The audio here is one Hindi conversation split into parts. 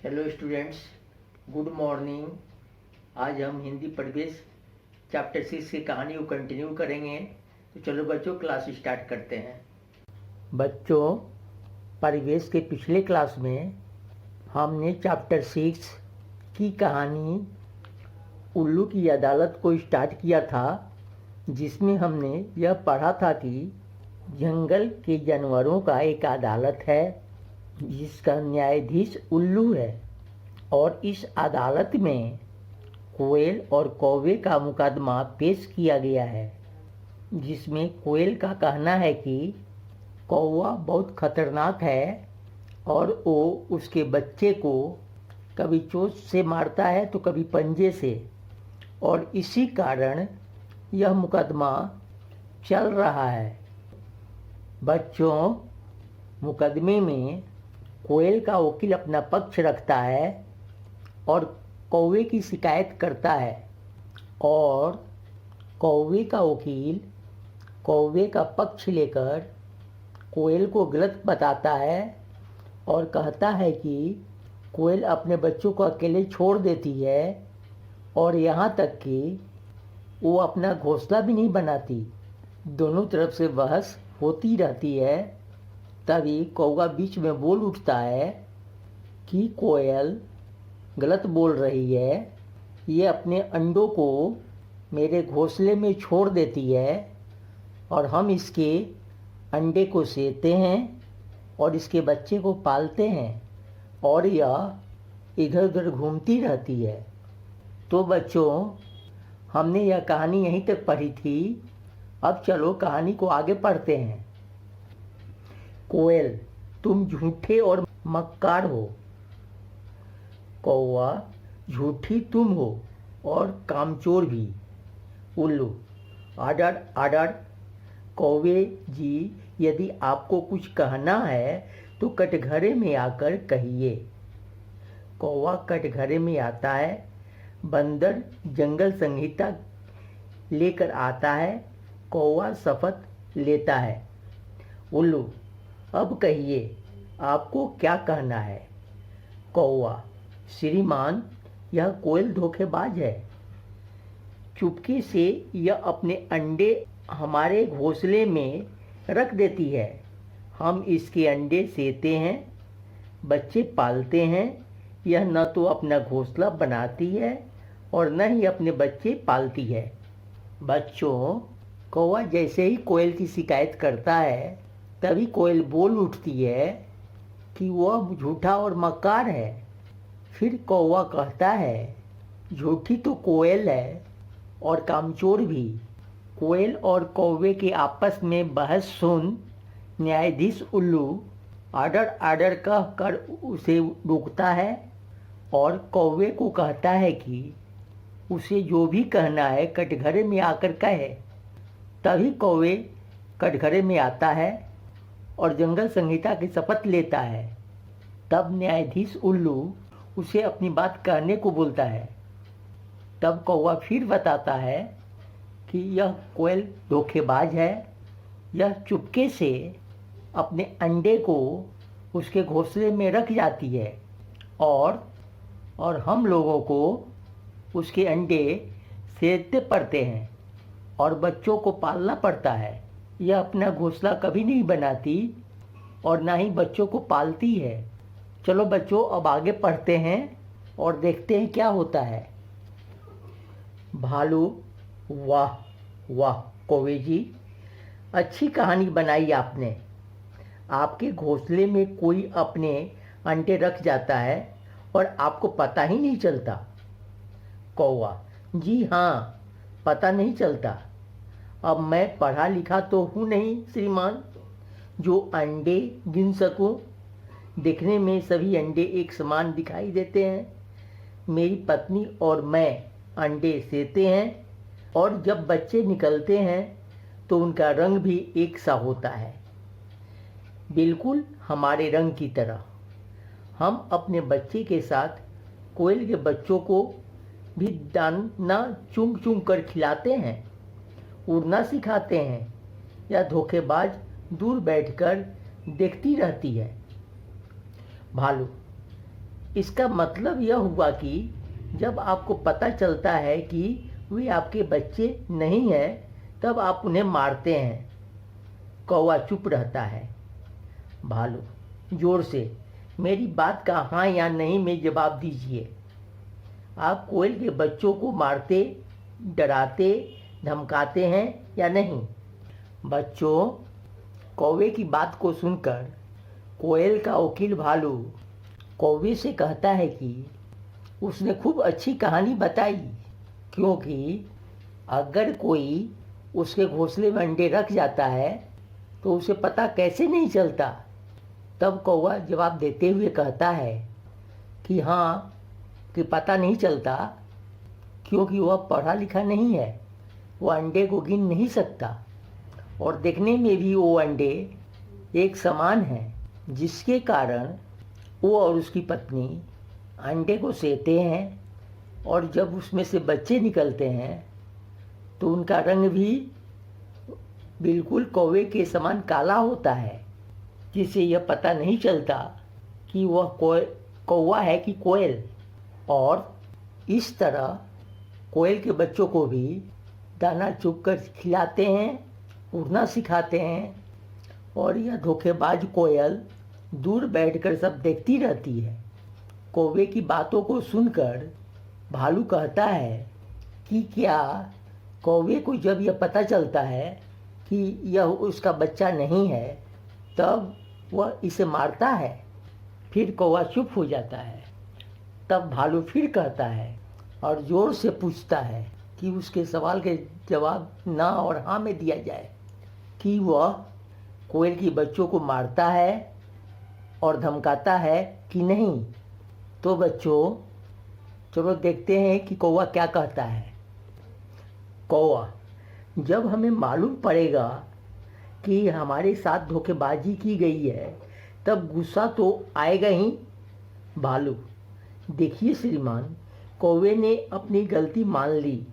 Hello students, good morning. आज हम हिंदी परिवेश चैप्टर 6 की कहानी को कंटिन्यू करेंगे। तो चलो बच्चों, क्लास स्टार्ट करते हैं। बच्चों, परिवेश के पिछले क्लास में हमने चैप्टर 6 की कहानी उल्लू की अदालत को स्टार्ट किया था, जिसमें हमने यह पढ़ा था कि जंगल के जानवरों का एक अदालत है जिसका न्यायाधीश उल्लू है, और इस अदालत में कोयल और कौवे का मुकदमा पेश किया गया है, जिसमें कोयल का कहना है कि कौवा बहुत खतरनाक है और वो उसके बच्चे को कभी चोंच से मारता है तो कभी पंजे से, और इसी कारण यह मुकदमा चल रहा है। बच्चों, मुकदमे में कोयल का वकील अपना पक्ष रखता है और कौवे की शिकायत करता है, और कौवे का वकील कौवे का पक्ष लेकर कोयल को गलत बताता है और कहता है कि कोयल अपने बच्चों को अकेले छोड़ देती है और यहाँ तक कि वो अपना घोंसला भी नहीं बनाती। दोनों तरफ से बहस होती रहती है। तभी कौवा बीच में बोल उठता है कि कोयल गलत बोल रही है, ये अपने अंडों को मेरे घोंसले में छोड़ देती है और हम इसके अंडे को सेते हैं और इसके बच्चे को पालते हैं, और यह इधर उधर घूमती रहती है। तो बच्चों, हमने यह कहानी यहीं तक पढ़ी थी। अब चलो कहानी को आगे पढ़ते हैं। कोयल, तुम झूठे और मक्कार हो। कौवा, झूठी तुम हो और कामचोर भी। उल्लू, आडर आडर। कौवे जी, यदि आपको कुछ कहना है तो कटघरे में आकर कहिए। कौवा कटघरे में आता है। बंदर जंगल संहिता लेकर आता है। कौवा शपथ लेता है। उल्लू, अब कहिए आपको क्या कहना है। कौवा, श्रीमान, यह कोयल धोखेबाज है। चुपके से यह अपने अंडे हमारे घोंसले में रख देती है। हम इसके अंडे सेते हैं, बच्चे पालते हैं। यह न तो अपना घोंसला बनाती है और न ही अपने बच्चे पालती है। बच्चों, कौवा जैसे ही कोयल की शिकायत करता है, तभी कोयल बोल उठती है कि वह झूठा और मक्कार है। फिर कौवा कहता है, झूठी तो कोयल है और कामचोर भी। कोयल और कौवे के आपस में बहस सुन न्यायाधीश उल्लू आर्डर आर्डर कह कर उसे रोकता है और कौवे को कहता है कि उसे जो भी कहना है कटघरे में आकर कहे। तभी कौवे कटघरे में आता है और जंगल संहिता की शपथ लेता है। तब न्यायाधीश उल्लू उसे अपनी बात कहने को बोलता है। तब कौवा फिर बताता है कि यह कोयल धोखेबाज है। यह चुपके से अपने अंडे को उसके घोंसले में रख जाती है और हम लोगों को उसके अंडे सेकते पड़ते हैं और बच्चों को पालना पड़ता है। यह अपना घोंसला कभी नहीं बनाती और ना ही बच्चों को पालती है। चलो बच्चों, अब आगे पढ़ते हैं और देखते हैं क्या होता है। भालू, वाह वाह कौवे जी, अच्छी कहानी बनाई आपने। आपके घोंसले में कोई अपने अंडे रख जाता है और आपको पता ही नहीं चलता। कौवा, जी हाँ, पता नहीं चलता। अब मैं पढ़ा लिखा तो हूँ नहीं श्रीमान, जो अंडे गिन सकूं। दिखने में सभी अंडे एक समान दिखाई देते हैं। मेरी पत्नी और मैं अंडे सेते हैं और जब बच्चे निकलते हैं तो उनका रंग भी एक सा होता है, बिल्कुल हमारे रंग की तरह। हम अपने बच्चे के साथ कोयल के बच्चों को भी दाना चुंग चुंग कर खिलाते हैं, उड़ना सिखाते हैं, या धोखेबाज दूर बैठकर देखती रहती है। भालू, इसका मतलब यह हुआ कि जब आपको पता चलता है कि वे आपके बच्चे नहीं हैं, तब आप उन्हें मारते हैं। कौवा चुप रहता है। भालू जोर से, मेरी बात का हाँ या नहीं में जवाब दीजिए। आप कोयल के बच्चों को मारते, डराते, धमकाते हैं या नहीं? बच्चों, कौवे की बात को सुनकर कोयल का वकील भालू कौवे से कहता है कि उसने खूब अच्छी कहानी बताई, क्योंकि अगर कोई उसके घोंसले में अंडे रख जाता है तो उसे पता कैसे नहीं चलता। तब कौवा जवाब देते हुए कहता है कि हाँ, कि पता नहीं चलता क्योंकि वह पढ़ा लिखा नहीं है, वह अंडे को गिन नहीं सकता और देखने में भी वो अंडे एक समान हैं, जिसके कारण वो और उसकी पत्नी अंडे को सेते हैं और जब उसमें से बच्चे निकलते हैं तो उनका रंग भी बिल्कुल कौवे के समान काला होता है, जिससे यह पता नहीं चलता कि वह कौवा है कि कोयल। और इस तरह कोयल के बच्चों को भी दाना चुगकर खिलाते हैं, उड़ना सिखाते हैं और यह धोखेबाज कोयल दूर बैठकर सब देखती रहती है। कौवे की बातों को सुनकर भालू कहता है कि क्या कौवे को जब यह पता चलता है कि यह उसका बच्चा नहीं है, तब वह इसे मारता है? फिर कौवा चुप हो जाता है। तब भालू फिर कहता है और ज़ोर से पूछता है कि उसके सवाल के जवाब ना और हाँ में दिया जाए कि वह कोयल के बच्चों को मारता है और धमकाता है कि नहीं। तो बच्चों, चलो देखते हैं कि कौवा क्या कहता है। कौवा, जब हमें मालूम पड़ेगा कि हमारे साथ धोखेबाजी की गई है, तब गुस्सा तो आएगा ही। भालू, देखिए श्रीमान, कौवे ने अपनी गलती मान ली।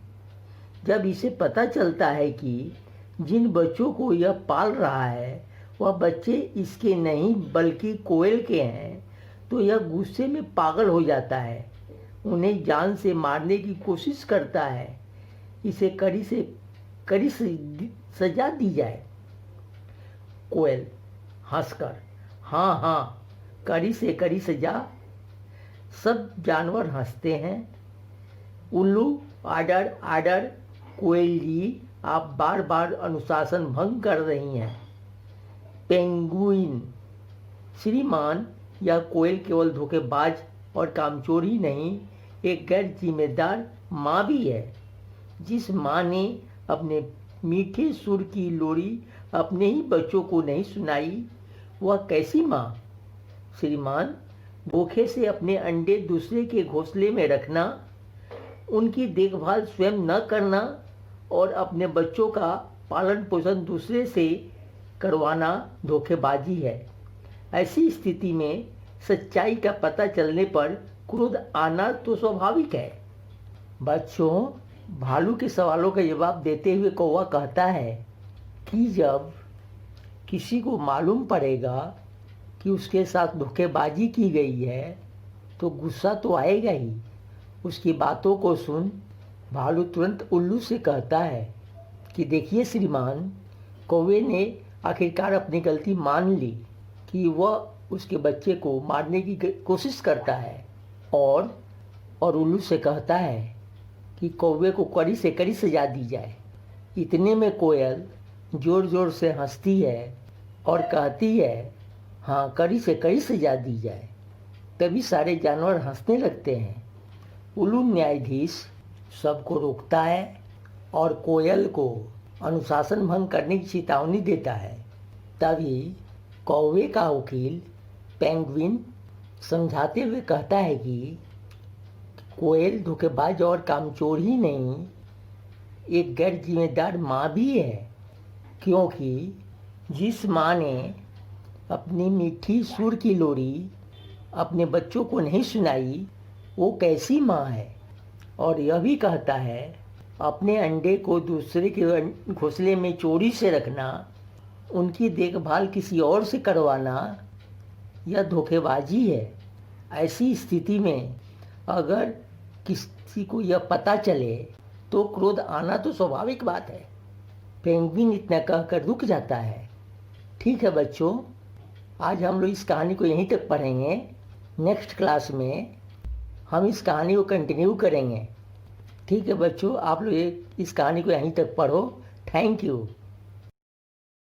जब इसे पता चलता है कि जिन बच्चों को यह पाल रहा है वह बच्चे इसके नहीं बल्कि कोयल के हैं, तो यह गुस्से में पागल हो जाता है, उन्हें जान से मारने की कोशिश करता है। इसे कड़ी से कड़ी सजा दी जाए। कोयल हंसकर, हाँ हाँ, कड़ी से कड़ी सजा। सब जानवर हंसते हैं। उल्लू, आडर आडर, कोयल जी, आप बार बार अनुशासन भंग कर रही हैं। पेंगुइन, श्रीमान, यह कोयल केवल धोखेबाज और कामचोर ही नहीं, एक गैर जिम्मेदार माँ भी है। जिस माँ ने अपने मीठे सुर की लोरी अपने ही बच्चों को नहीं सुनाई, वह कैसी माँ? श्रीमान, धोखे से अपने अंडे दूसरे के घोंसले में रखना, उनकी देखभाल स्वयं न करना और अपने बच्चों का पालन पोषण दूसरे से करवाना धोखेबाजी है। ऐसी स्थिति में सच्चाई का पता चलने पर क्रोध आना तो स्वाभाविक है। बच्चों, भालू के सवालों का जवाब देते हुए कौवा कहता है कि जब किसी को मालूम पड़ेगा कि उसके साथ धोखेबाजी की गई है तो गुस्सा तो आएगा ही। उसकी बातों को सुन भालू तुरंत उल्लू से कहता है कि देखिए श्रीमान, कौवे ने आखिरकार अपनी गलती मान ली कि वह उसके बच्चे को मारने की कोशिश करता है और उल्लू से कहता है कि कौवे को कड़ी से कड़ी सजा दी जाए। इतने में कोयल जोर जोर से हंसती है और कहती है, हाँ, कड़ी से कड़ी सजा दी जाए। तभी सारे जानवर हंसने लगते हैं। उल्लू न्यायाधीश सबको रोकता है और कोयल को अनुशासन भंग करने की चेतावनी देता है। तभी कौवे का वकील पेंगुइन समझाते हुए कहता है कि कोयल धोखेबाज और कामचोर ही नहीं, एक गैर जिम्मेदार माँ भी है, क्योंकि जिस माँ ने अपनी मीठी सुर की लोरी अपने बच्चों को नहीं सुनाई, वो कैसी माँ है। और यह भी कहता है, अपने अंडे को दूसरे के घोंसले में चोरी से रखना, उनकी देखभाल किसी और से करवाना, यह धोखेबाजी है। ऐसी स्थिति में अगर किसी को यह पता चले तो क्रोध आना तो स्वाभाविक बात है। पेंगुइन इतना कहकर रुक जाता है। ठीक है बच्चों, आज हम लोग इस कहानी को यहीं तक पढ़ेंगे। नेक्स्ट क्लास में हम इस कहानी को कंटिन्यू करेंगे। ठीक है बच्चों, आप लोग इस कहानी को यहीं तक पढ़ो। Thank you.